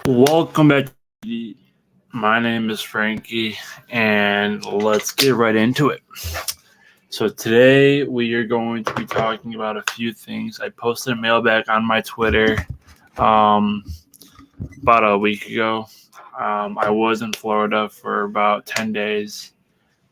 Welcome back to CBD. My name is Frankie, and let's get right into it. So today we are going to be talking about a few things. I posted a mailbag on my Twitter um, about a week ago. I was in Florida for about 10 days.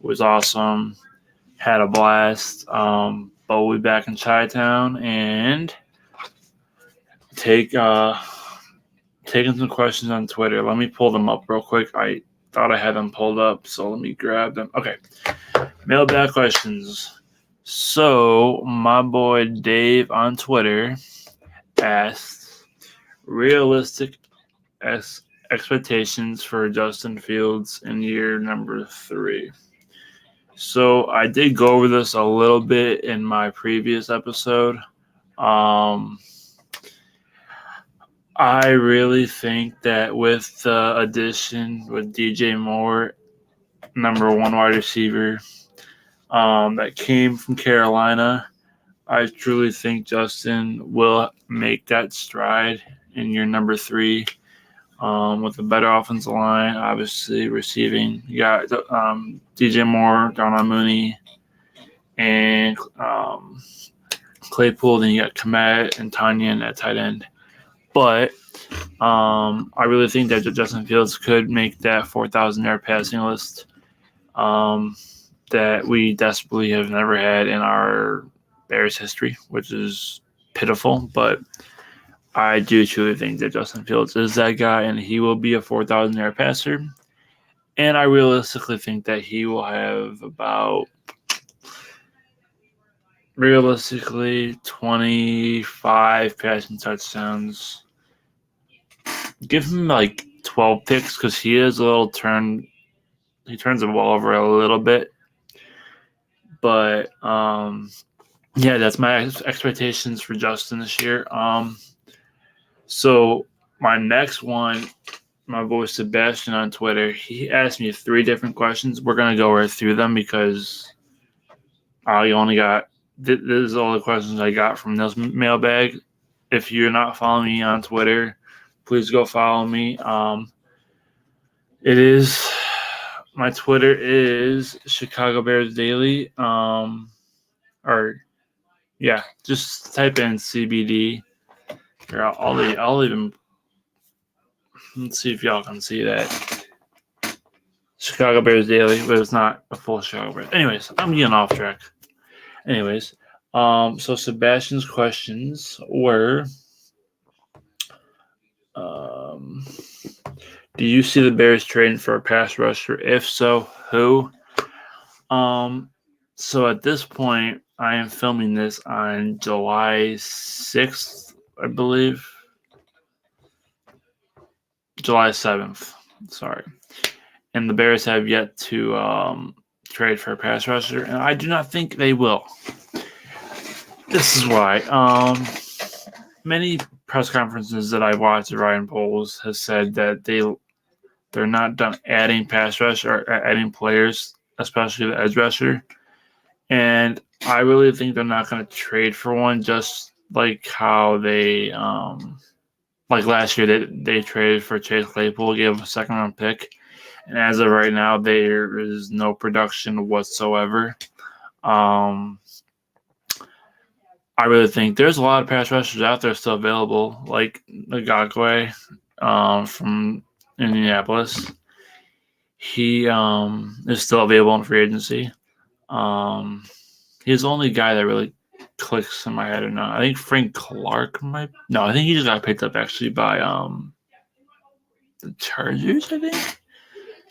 It was awesome. Had a blast. But we'll be back in Chi-Town and take taking some questions on Twitter. Let me pull them up real quick. I thought I had them pulled up, so let me grab them. Okay. Mailbag questions. So, my boy Dave on Twitter asked realistic expectations for Justin Fields in year number 3. So, I did go over this a little bit in my previous episode. Um, I really think that with the addition with DJ Moore, number one wide receiver, that came from Carolina, I truly think Justin will make that stride in year number 3 with a better offensive line, obviously receiving. You got DJ Moore, Donald Mooney, and Claypool. Then you got Komet and Tanyan at tight end. But I really think that Justin Fields could make that 4,000-yard passing list that we desperately have never had in our Bears history, which is pitiful. But I do truly think that Justin Fields is that guy, and he will be a 4,000-yard passer. And I realistically think that he will have about realistically 25 passing touchdowns. Give him like 12 picks because he is a little turned. He turns the ball over a little bit, but yeah, that's my expectations for Justin this year. So my next one, my boy Sebastian on Twitter, he asked me 3 different questions. We're gonna go right through them because I only got this is all the questions I got from this mailbag. If you're not following me on Twitter, please go follow me. It is my Twitter is Chicago Bears Daily. Or yeah, just type in CBD. Here, I'll even let's see if y'all can see that. Chicago Bears Daily, but it's not a full Chicago Bears. Anyways, I'm getting off track. Anyways, so Sebastian's questions were, um, do you see the Bears trading for a pass rusher? If so, who? So at this point, I am filming this on July 6th, I believe. July 7th. Sorry. And the Bears have yet to trade for a pass rusher, and I do not think they will. This is why. Many press conferences that I watched, Ryan Poles has said that they're not done adding pass rush or adding players, especially the edge rusher. And I really think they're not going to trade for one, just like how they like last year they traded for Chase Claypool, gave him a second round pick. And as of right now, there is no production whatsoever. I really think there's a lot of pass rushers out there still available, like Ngakwe from Indianapolis. He is still available in free agency. He's the only guy that really clicks in my head or not. I think Frank Clark might. No, I think he just got picked up actually by the Chargers. I think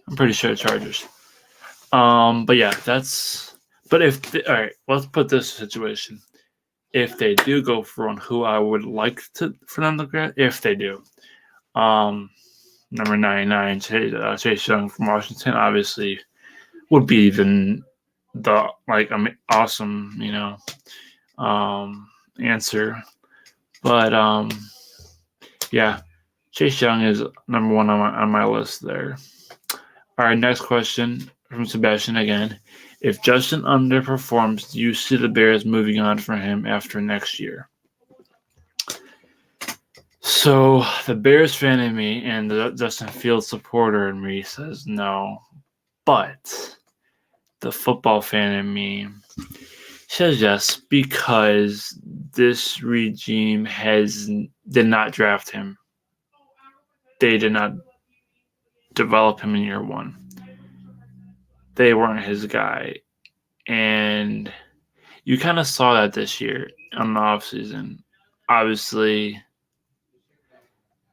I'm pretty sure Chargers. But yeah, that's. But if all right, let's put this situation. If they do go for one, who I would like for them to grab, if they do, number 99, Chase Young from Washington, obviously would be the awesome answer. But yeah, Chase Young is number 1 on my list there. All right, next question from Sebastian again. If Justin underperforms, do you see the Bears moving on from him after next year? So the Bears fan in me and the Justin Fields supporter in me says no, but the football fan in me says yes because this regime did not draft him. They did not develop him in year one. They weren't his guy, and you kind of saw that this year on the offseason. Obviously,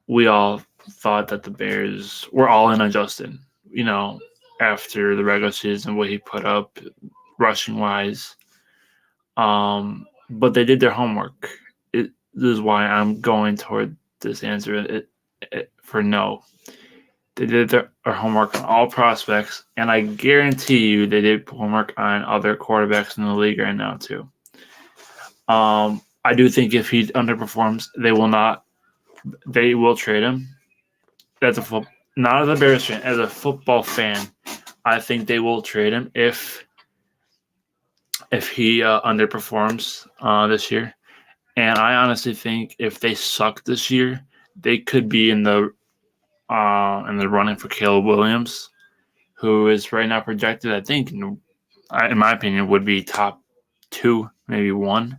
we all thought that the Bears were all in on Justin, you know, after the regular season, what he put up rushing wise. But they did their homework. This is why I'm going toward this answer for no. They did their homework on all prospects, and I guarantee you they did homework on other quarterbacks in the league right now too. I do think if he underperforms, they will trade him. As a not as a Bears fan, as a football fan, I think they will trade him if he underperforms this year. And I honestly think if they suck this year, they could be in the running for Caleb Williams, who is right now projected, I think, in my opinion, would be top 2, maybe 1.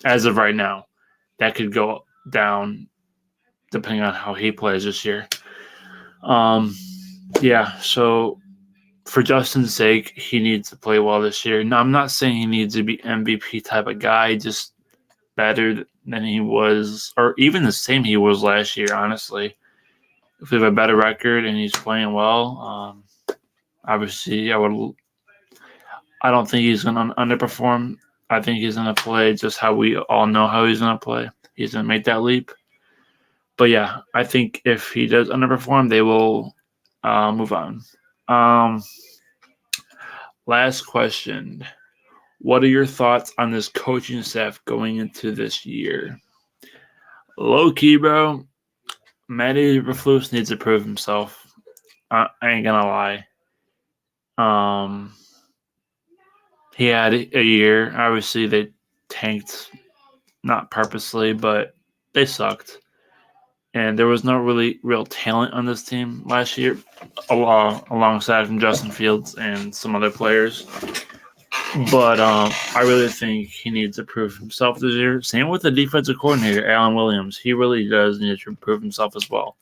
As of right now, that could go down depending on how he plays this year. Yeah, so for Justin's sake, he needs to play well this year. No, I'm not saying he needs to be MVP type of guy, just better than he was, or even the same he was last year, honestly. If we have a better record and he's playing well, obviously I don't think he's going to underperform. I think he's going to play just how we all know how he's going to play. He's going to make that leap. But yeah, I think if he does underperform, they will move on. Last question. What are your thoughts on this coaching staff going into this year? Low key, bro. Matty Eberflus needs to prove himself. I ain't gonna lie. He had a year. Obviously, they tanked, not purposely, but they sucked. And there was no really real talent on this team last year, alongside from Justin Fields and some other players. But I really think he needs to prove himself this year. Same with the defensive coordinator, Alan Williams. He really does need to prove himself as well.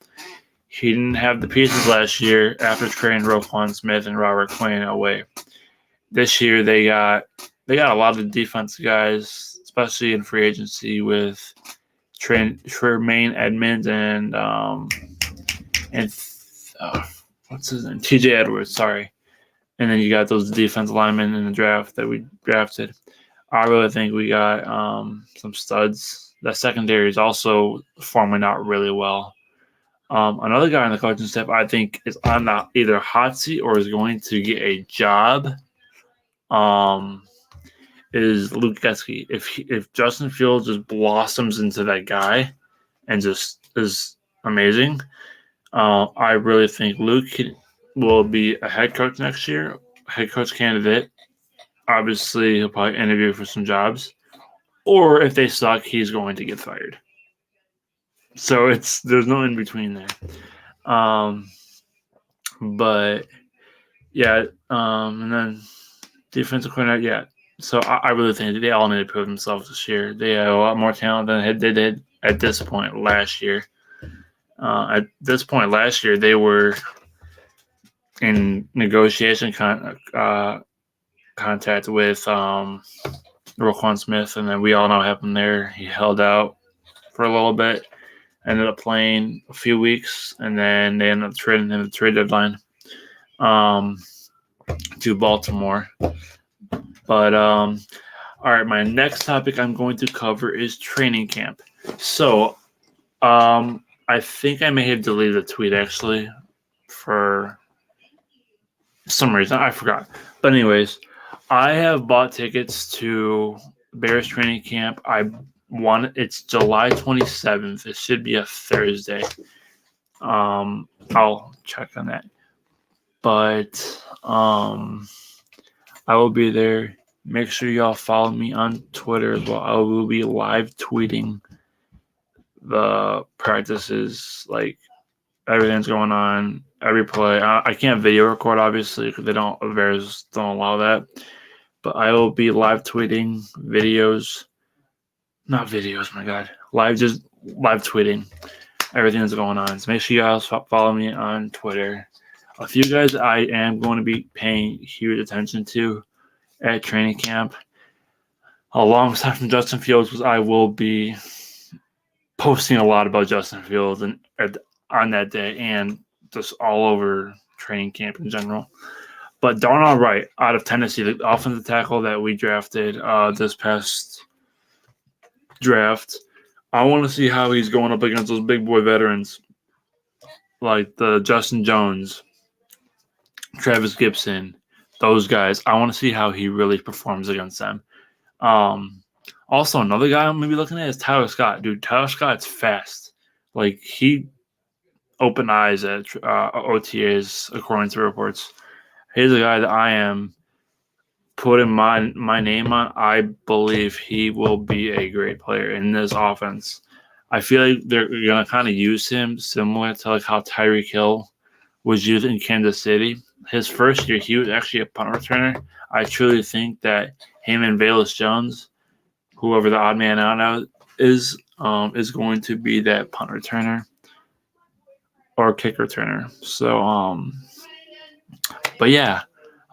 He didn't have the pieces last year after trading Roquan Smith and Robert Quinn away. This year they got a lot of defense guys, especially in free agency with Tremaine Edmonds and what's his name? TJ Edwards, sorry. And then you got those defensive linemen in the draft that we drafted. I really think we got some studs. That secondary is also forming out really well. Another guy on the coaching staff I think is on the either hot seat or is going to get a job is Luke Getsky. If Justin Fields just blossoms into that guy and just is amazing, I really think Luke will be a head coach next year, head coach candidate. Obviously, he'll probably interview for some jobs. Or if they suck, he's going to get fired. So there's no in between there. But yeah, and then defensive coordinator, yeah. So I really think they all need to prove themselves this year. They have a lot more talent than they did at this point last year. At this point last year, they were in negotiation contact with Roquan Smith, and then we all know what happened there. He held out for a little bit, ended up playing a few weeks, and then they ended up trading him at the trade deadline to Baltimore. But all right, my next topic I'm going to cover is training camp. So I think I may have deleted the tweet actually for some reason. I forgot. But anyways, I have bought tickets to Bears training camp. It's July 27th. It should be a Thursday. I'll check on that. But I will be there. Make sure y'all follow me on Twitter as well. I will be live tweeting the practices, like everything's going on, every play. I can't video record obviously because the Bears don't allow that. But I will be live tweeting videos, not videos. My God, live tweeting everything that's going on. So make sure you guys follow me on Twitter. A few guys I am going to be paying huge attention to at training camp, alongside from Justin Fields, because I will be posting a lot about Justin Fields and on that day and just all over training camp in general. But Darnell Wright out of Tennessee, the offensive tackle that we drafted this past draft, I want to see how he's going up against those big boy veterans like the Justin Jones, Travis Gibson, those guys. I want to see how he really performs against them. Also, another guy I'm going to be looking at is Tyler Scott. Dude, Tyler Scott's fast. Like, he opened eyes at OTAs, according to reports. He's a guy that I am putting my name on. I believe he will be a great player in this offense. I feel like they're going to kind of use him similar to like how Tyreek Hill was used in Kansas City. His first year, he was actually a punt returner. I truly think that him and Velus Jones, whoever the odd man out is going to be that punt returner or kick returner. So, but yeah,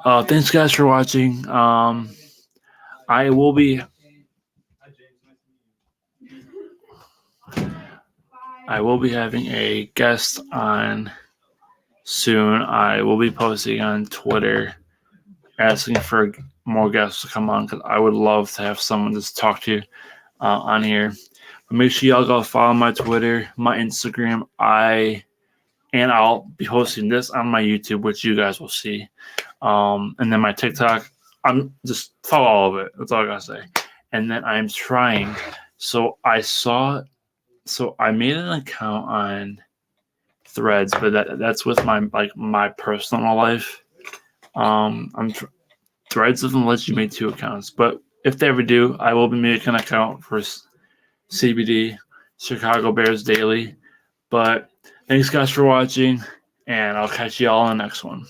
thanks guys for watching. I will be having a guest on soon. I will be posting on Twitter asking for more guests to come on because I would love to have someone to talk to on here. But make sure y'all go follow my Twitter, my Instagram. And I'll be posting this on my YouTube, which you guys will see. And then my TikTok, I'm just follow all of it. That's all I gotta say. And then I'm trying. So I made an account on Threads, but that's with my personal life. Threads doesn't let you make 2 accounts, but if they ever do, I will be making an account for CBD, Chicago Bears Daily. But thanks guys for watching, and I'll catch you all in the next one.